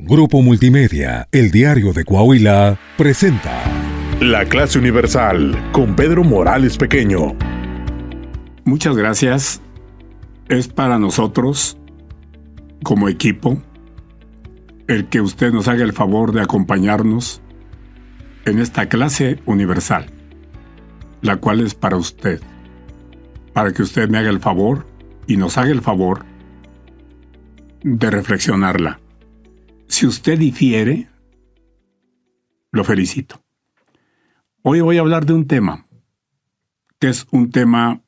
Grupo Multimedia, El Diario de Coahuila, presenta La Clase Universal con Pedro Morales Pequeño. Muchas gracias. Es para nosotros, como equipo, el que usted nos haga el favor de acompañarnos en esta clase universal, la cual es para usted, para que usted me haga el favor y nos haga el favor de reflexionarla. Si usted difiere, lo felicito. Hoy voy a hablar de un tema, que es un tema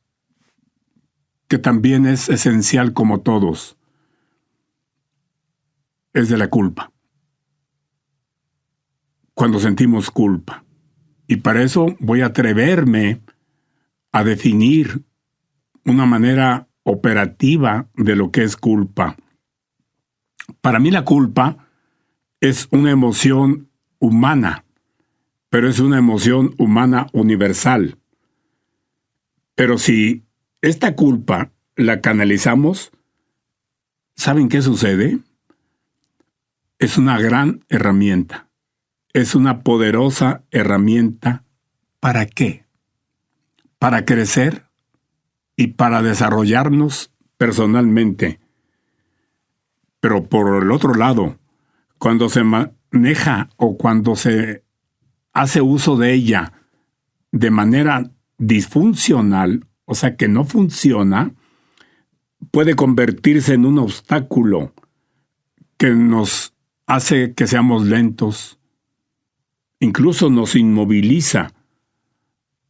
que también es esencial como todos. Es de la culpa. Cuando sentimos culpa. Y para eso voy a atreverme a definir una manera operativa de lo que es culpa. Para mí la culpa es una emoción humana, pero es una emoción humana universal. Pero si esta culpa la canalizamos, ¿saben qué sucede? Es una gran herramienta. Es una poderosa herramienta. ¿Para qué? Para crecer y para desarrollarnos personalmente. Pero por el otro lado, cuando se maneja o cuando se hace uso de ella de manera disfuncional, o sea que no funciona, puede convertirse en un obstáculo que nos hace que seamos lentos, incluso nos inmoviliza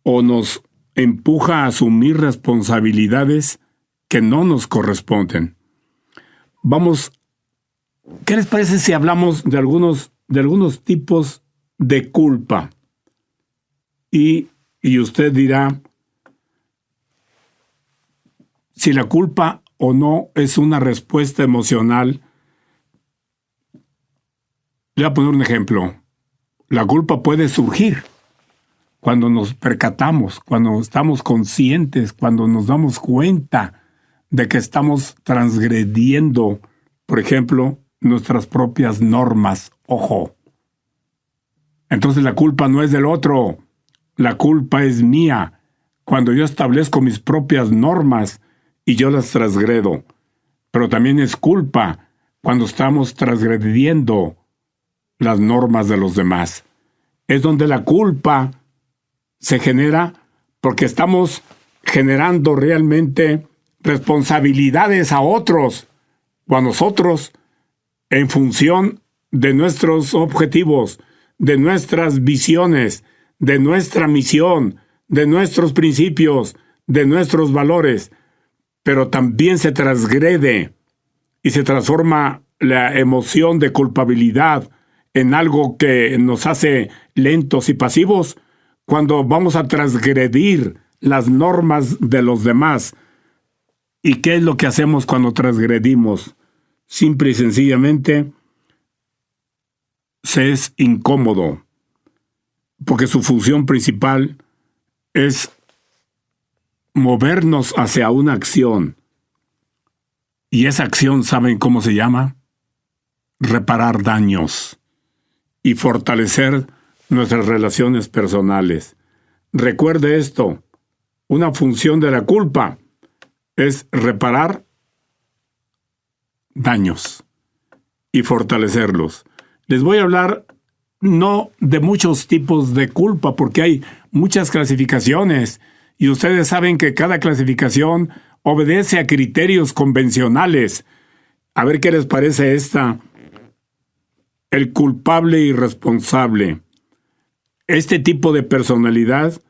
o nos empuja a asumir responsabilidades que no nos corresponden. ¿Qué les parece si hablamos de algunos tipos de culpa? Y usted dirá si la culpa o no es una respuesta emocional. Le voy a poner un ejemplo. La culpa puede surgir cuando nos percatamos, cuando estamos conscientes, cuando nos damos cuenta de que estamos transgrediendo, por ejemplo, nuestras propias normas. Ojo. Entonces la culpa no es del otro. La culpa es mía. Cuando yo establezco mis propias normas y yo las transgredo. Pero también es culpa cuando estamos transgrediendo las normas de los demás. Es donde la culpa se genera porque estamos generando realmente responsabilidades a otros o a nosotros en función de nuestros objetivos, de nuestras visiones, de nuestra misión, de nuestros principios, de nuestros valores. Pero también se transgrede y se transforma la emoción de culpabilidad en algo que nos hace lentos y pasivos cuando vamos a transgredir las normas de los demás. ¿Y qué es lo que hacemos cuando transgredimos? Simple y sencillamente, se es incómodo, porque su función principal es movernos hacia una acción. Y esa acción, ¿saben cómo se llama? Reparar daños y fortalecer nuestras relaciones personales. Recuerde esto, una función de la culpa es reparar daños y fortalecerlos. Les voy a hablar no de muchos tipos de culpa, porque hay muchas clasificaciones y ustedes saben que cada clasificación obedece a criterios convencionales. A ver qué les parece esta. El culpable irresponsable. Este tipo de personalidad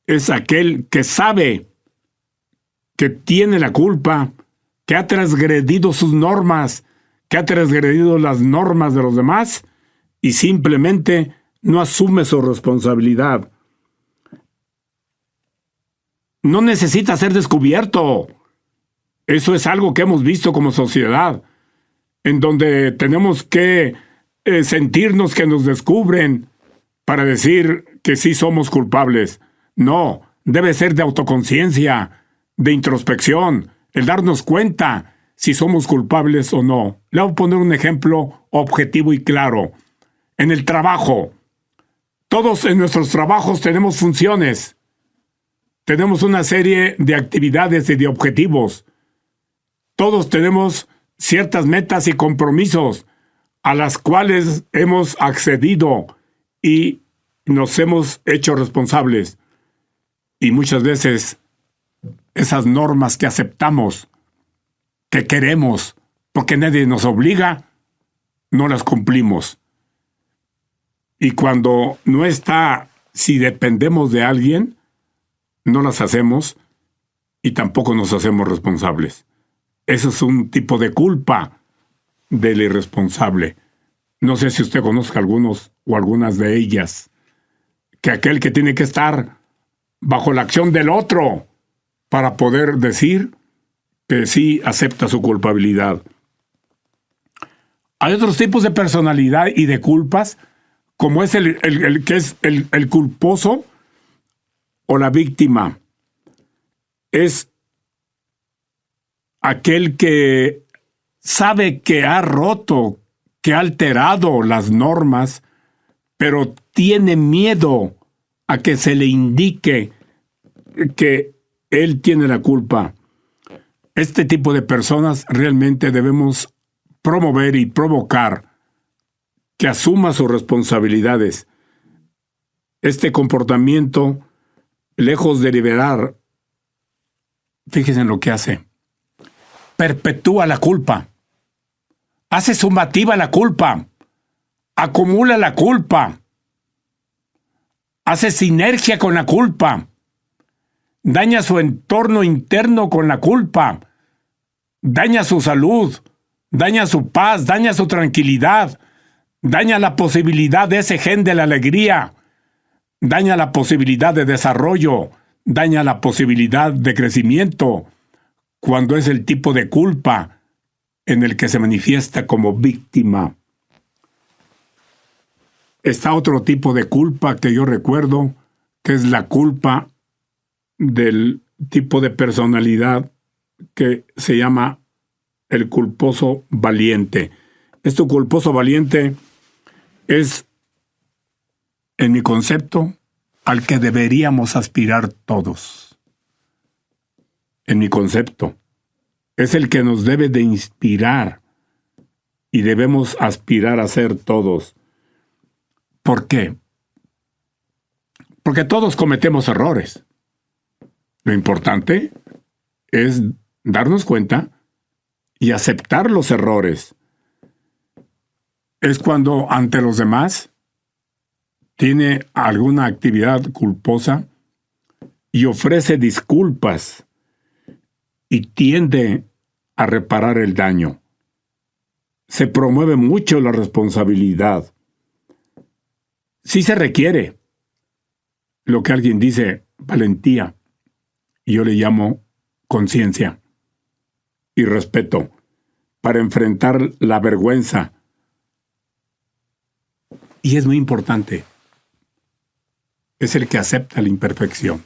es aquel que sabe que tiene la culpa, que ha transgredido sus normas, que ha transgredido las normas de los demás y simplemente no asume su responsabilidad. No necesita ser descubierto. Eso es algo que hemos visto como sociedad, en donde tenemos que sentirnos que nos descubren para decir que sí somos culpables. No, debe ser de autoconciencia, de introspección, el darnos cuenta si somos culpables o no. Le voy a poner un ejemplo objetivo y claro. En el trabajo. Todos en nuestros trabajos tenemos funciones. Tenemos una serie de actividades y de objetivos. Todos tenemos ciertas metas y compromisos a las cuales hemos accedido y nos hemos hecho responsables. Y muchas veces esas normas que aceptamos, que queremos, porque nadie nos obliga, no las cumplimos. Y cuando no está, si dependemos de alguien, no las hacemos y tampoco nos hacemos responsables. Eso es un tipo de culpa del irresponsable. No sé si usted conozca algunos o algunas de ellas. Que aquel que tiene que estar bajo la acción del otro para poder decir que sí acepta su culpabilidad. Hay otros tipos de personalidad y de culpas, como es el que es el culposo o la víctima. Es aquel que sabe que ha roto, que ha alterado las normas, pero tiene miedo a que se le indique que él tiene la culpa. Este tipo de personas realmente debemos promover y provocar que asuma sus responsabilidades. Este comportamiento, lejos de liberar, fíjense en lo que hace. Perpetúa la culpa. Hace sumativa la culpa. Acumula la culpa. Hace sinergia con la culpa. Daña su entorno interno con la culpa. Daña su salud. Daña su paz. Daña su tranquilidad. Daña la posibilidad de ese gen de la alegría. Daña la posibilidad de desarrollo. Daña la posibilidad de crecimiento. Cuando es el tipo de culpa en el que se manifiesta como víctima. Está otro tipo de culpa que yo recuerdo, que es la culpa del tipo de personalidad que se llama el culposo valiente. Este culposo valiente es, en mi concepto, al que deberíamos aspirar todos. En mi concepto, es el que nos debe de inspirar y debemos aspirar a ser todos. ¿Por qué? Porque todos cometemos errores. Lo importante es darnos cuenta y aceptar los errores. Es cuando ante los demás tiene alguna actividad culposa y ofrece disculpas y tiende a reparar el daño. Se promueve mucho la responsabilidad. Sí se requiere lo que alguien dice valentía, y yo le llamo conciencia y respeto para enfrentar la vergüenza. Y es muy importante. Es el que acepta la imperfección.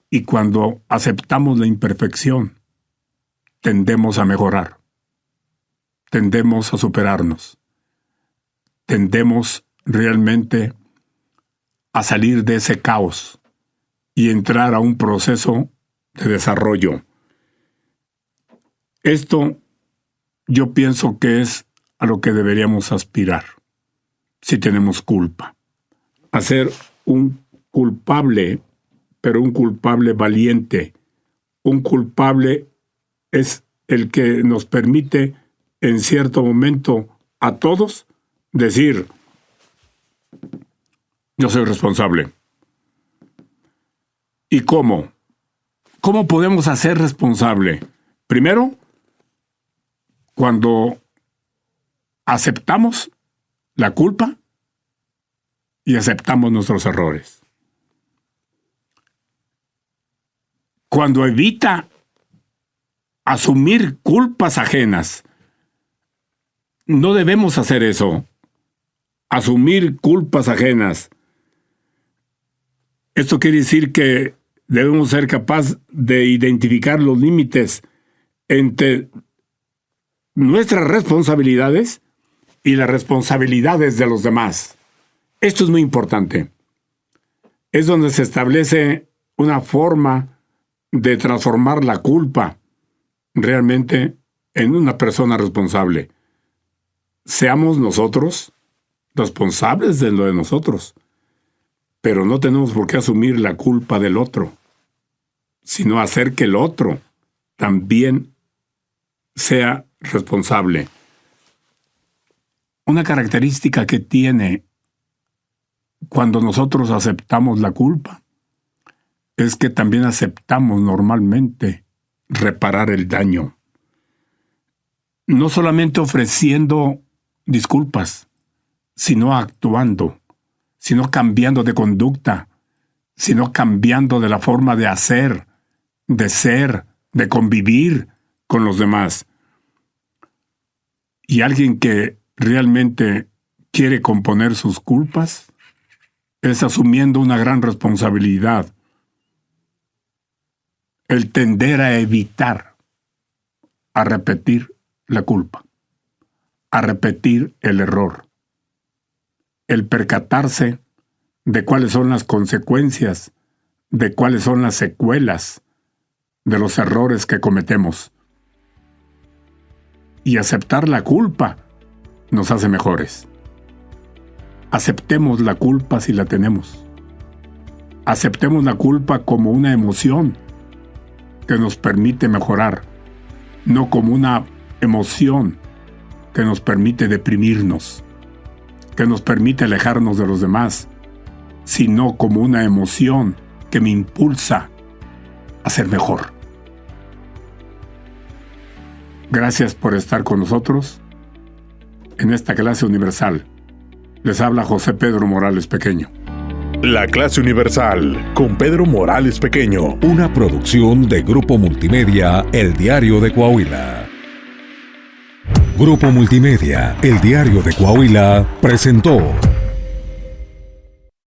Y cuando aceptamos la imperfección, tendemos a mejorar. Tendemos a superarnos. Tendemos realmente a salir de ese caos y entrar a un proceso de desarrollo. Esto yo pienso que es a lo que deberíamos aspirar, si tenemos culpa. A ser un culpable, pero un culpable valiente. Un culpable es el que nos permite en cierto momento a todos decir: yo soy responsable. ¿Y cómo? ¿Cómo podemos hacer responsable? Primero, cuando aceptamos la culpa y aceptamos nuestros errores. Cuando evita asumir culpas ajenas. No debemos hacer eso. Asumir culpas ajenas. Esto quiere decir que debemos ser capaces de identificar los límites entre nuestras responsabilidades y las responsabilidades de los demás. Esto es muy importante. Es donde se establece una forma de transformar la culpa realmente en una persona responsable. Seamos nosotros responsables de lo de nosotros, pero no tenemos por qué asumir la culpa del otro, sino hacer que el otro también sea responsable. Una característica que tiene cuando nosotros aceptamos la culpa es que también aceptamos normalmente reparar el daño. No solamente ofreciendo disculpas, sino actuando, sino cambiando de conducta, sino cambiando de la forma de hacer, de ser, de convivir con los demás. Y alguien que realmente quiere componer sus culpas es asumiendo una gran responsabilidad. El tender a evitar, a repetir la culpa, a repetir el error, el percatarse de cuáles son las consecuencias, de cuáles son las secuelas de los errores que cometemos. Y aceptar la culpa nos hace mejores. Aceptemos la culpa si la tenemos. Aceptemos la culpa como una emoción que nos permite mejorar, no como una emoción que nos permite deprimirnos, que nos permite alejarnos de los demás, sino como una emoción que me impulsa a ser mejor. Gracias por estar con nosotros en esta clase universal. Les habla José Pedro Morales Pequeño. La clase universal con Pedro Morales Pequeño. Una producción de Grupo Multimedia, El Diario de Coahuila. Grupo Multimedia, El Diario de Coahuila, presentó